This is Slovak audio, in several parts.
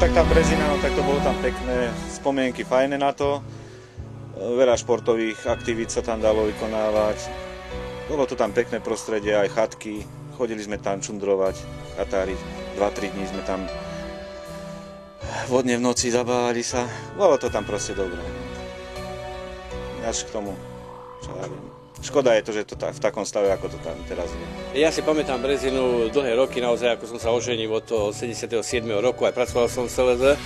tak tá Brezina, no tak to bolo tam pekné, spomienky fajné na to. Veľa športových aktivít sa tam dalo vykonávať. Bolo to tam pekné prostredie, aj chatky. Chodili sme tam čundrovať, chatáriť. 2-3 dní sme tam vodne v noci zabávali sa. Bolo to tam proste dobré. Až k tomu, čo ja viem. Škoda je to, že to v takom stave, ako to tam teraz je. Ja si pamätám Brezinu dlhé roky, naozaj, ako som sa oženil od toho 77. roku, aj pracoval som v SLZ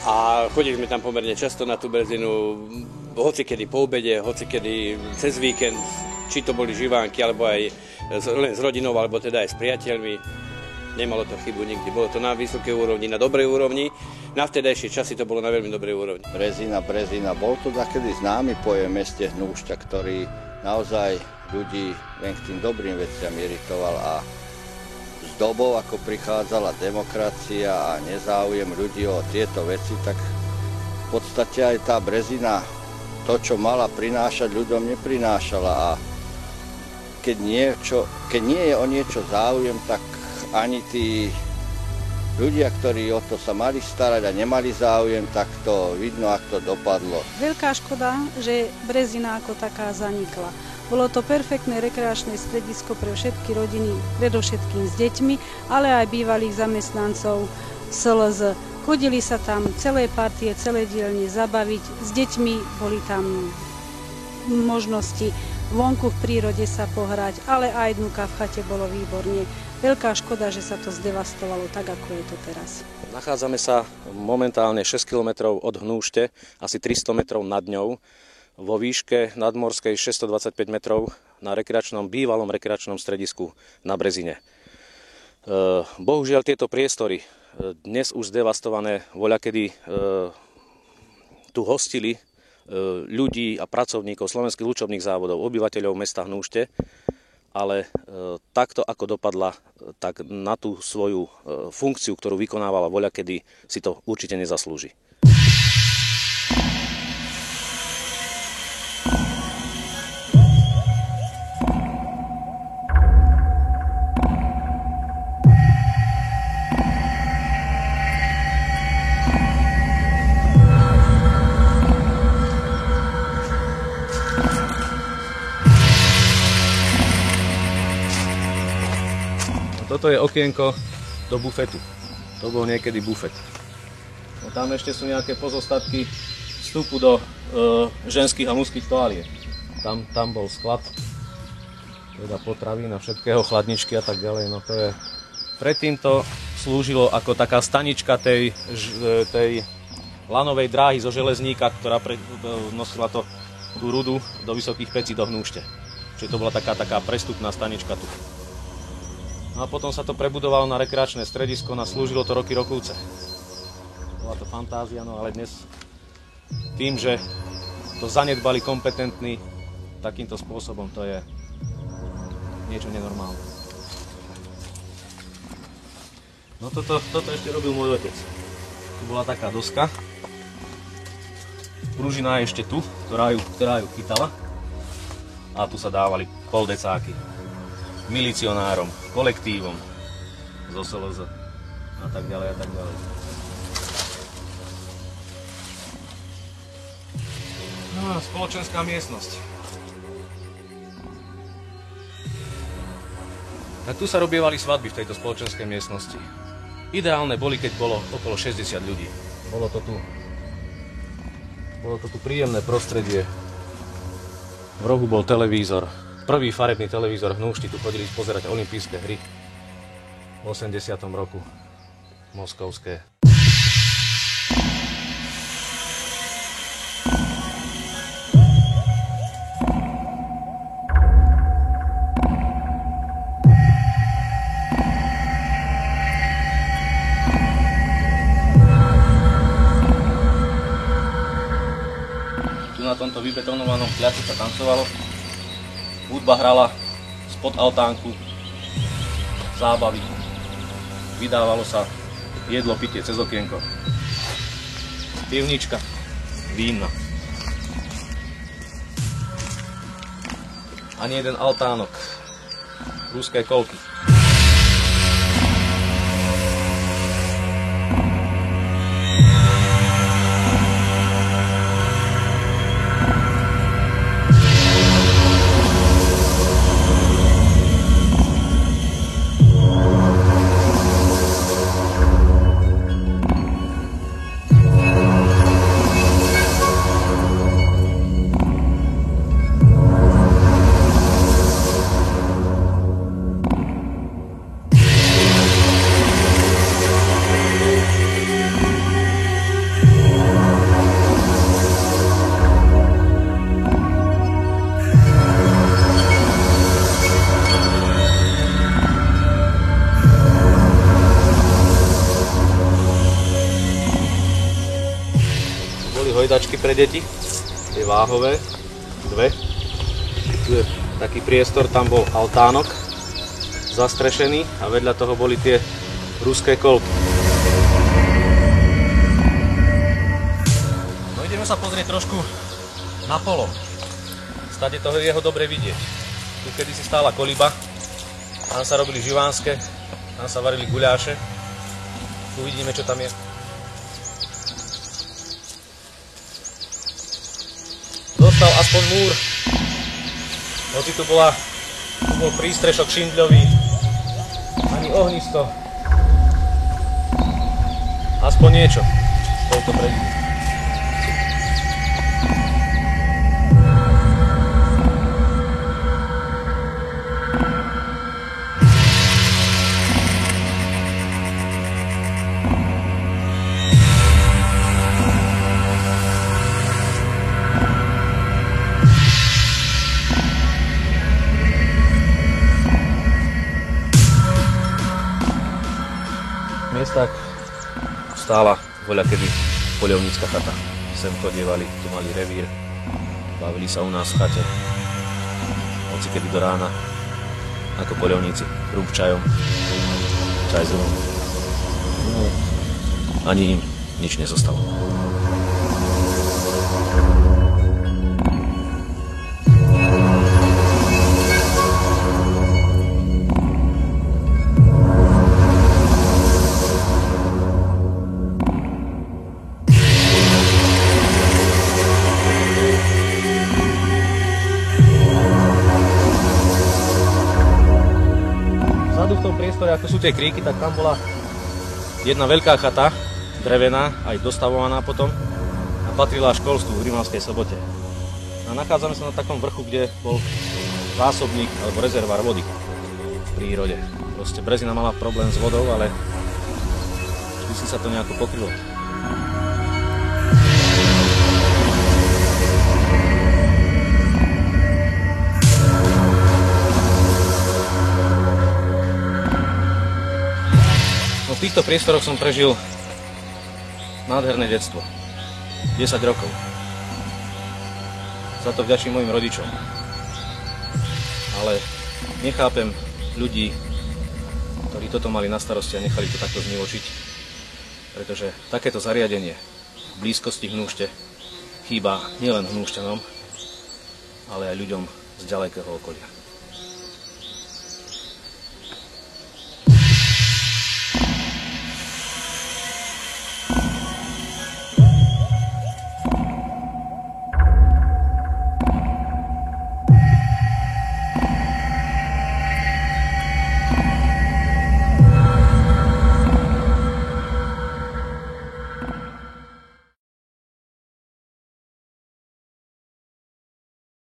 a chodili sme tam pomerne často na tú Brezinu, hocikedy po obede, hocikedy cez víkend, či to boli živánky, alebo aj len s rodinou, alebo teda aj s priateľmi. Nemalo to chybu nikdy, bolo to na vysokej úrovni, na dobrej úrovni. Na vtedajšie časy to bolo na veľmi dobrej úrovni. Brezina, bol to takedy známy pojem meste Hnúšťa, ktorý naozaj ľudí len k tým dobrým veciam iritoval a s dobou, ako prichádzala demokracia a nezáujem ľudí o tieto veci, tak v podstate aj tá Brezina to, čo mala prinášať, ľuďom neprinášala a keď nie je o niečo záujem, tak ani tí ľudia, ktorí o to sa mali starať a nemali záujem, tak to vidno, ak to dopadlo. Veľká škoda, že Brezina ako taká zanikla. Bolo to perfektné rekreačné stredisko pre všetky rodiny, predovšetkým s deťmi, ale aj bývalých zamestnancov SLZ. Chodili sa tam celé partie, celé dielne zabaviť, s deťmi boli tam možnosti vonku v prírode sa pohrať, ale aj dnuka v chate bolo výborne. Veľká škoda, že sa to zdevastovalo tak, ako je to teraz. Nachádzame sa momentálne 6 km od Hnúšte, asi 300 metrov nad ňou, vo výške nadmorskej 625 metrov na bývalom rekreačnom stredisku na Brezine. Bohužiaľ tieto priestory, dnes už zdevastované, voľakedy tu hostili ľudí a pracovníkov slovenských ľučobných závodov, obyvateľov mesta Hnúšte, ale takto ako dopadla, tak na tú svoju funkciu, ktorú vykonávala voľakedy, si to určite nezaslúži. Toto je okienko do bufetu. To bol niekedy bufet. No, tam ešte sú nejaké pozostatky vstupu do ženských a mužských toaliet. Tam bol sklad teda potravín a všetkého, chladničky a tak ďalej. No, to je... Predtým to slúžilo ako taká stanička tej lanovej dráhy zo železníka, ktorá nosila tú rudu do vysokých pecí do Hnúšte. Čiže to bola taká prestupná stanička tu. No a potom sa to prebudovalo na rekreačné stredisko, slúžilo to roky rokúce. Bola to fantázia, no ale dnes tým, že to zanedbali kompetentní takýmto spôsobom, to je niečo nenormálne. No toto ešte robil môj otec. Tu bola taká doska. Pružina je ešte tu, ktorá ju chytala. A tu sa dávali poldecáky milicionárom, kolektívom z SLZ a tak ďalej a tak ďalej. No a spoločenská miestnosť. Tak tu sa robievali svadby v tejto spoločenskej miestnosti. Ideálne boli, keď bolo okolo 60 ľudí. Bolo to tu príjemné prostredie. V rohu bol televízor. Prvý farebný televízor v Hnúšti, tu chodili pozerať olympijské hry v 80. roku, moskovské. Tu na tomto vybetonovanom pľaci sa tancovalo. Hudba hrala spod altánku, zábavy, vydávalo sa jedlo, pitie cez okienko, pivnička, vína. Ani jeden altánok, ruské kolky. hojdačky pre deti, tie váhové, dve. Tu je taký priestor, tam bol altánok zastrešený a vedľa toho boli tie ruské kolky. No ideme sa pozrieť trošku na polo. Stade toho je ho dobre vidieť. Tu kedysi stála koliba, tam sa robili živánske, tam sa varili guľáše. Tu vidíme, čo tam je. Dostal aspoň múr. Hoci tu bol prístrešok šindľový, ani ohnisto. Aspoň niečo bol to predtým. Miestak stála voľakedy poľovnícka chata. Sem chodievali, tu mali revír, bavili sa u nás v chate. Hocikedy do rána, ako poľovníci, rúb čajom, čaj z rumom. Ani im nič nezostalo. V tom priestore, ako sú tie kríky, tak tam bola jedna veľká chata, drevená, aj dostavovaná potom a patrila školstvu v Rimavskej Sobote. A nachádzame sa na takom vrchu, kde bol zásobník alebo rezervár vody v prírode. Proste Brezina mala problém s vodou, ale vždy sa to nejako pokrylo. V týchto priestoroch som prežil nádherné detstvo. 10 rokov. Za to vďačím mojim rodičom. Ale nechápem ľudí, ktorí toto mali na starosti a nechali to takto znivočiť. Pretože takéto zariadenie v blízkosti Hnúšte chýba nielen Hnúšťanom, ale aj ľuďom z ďalekého okolia.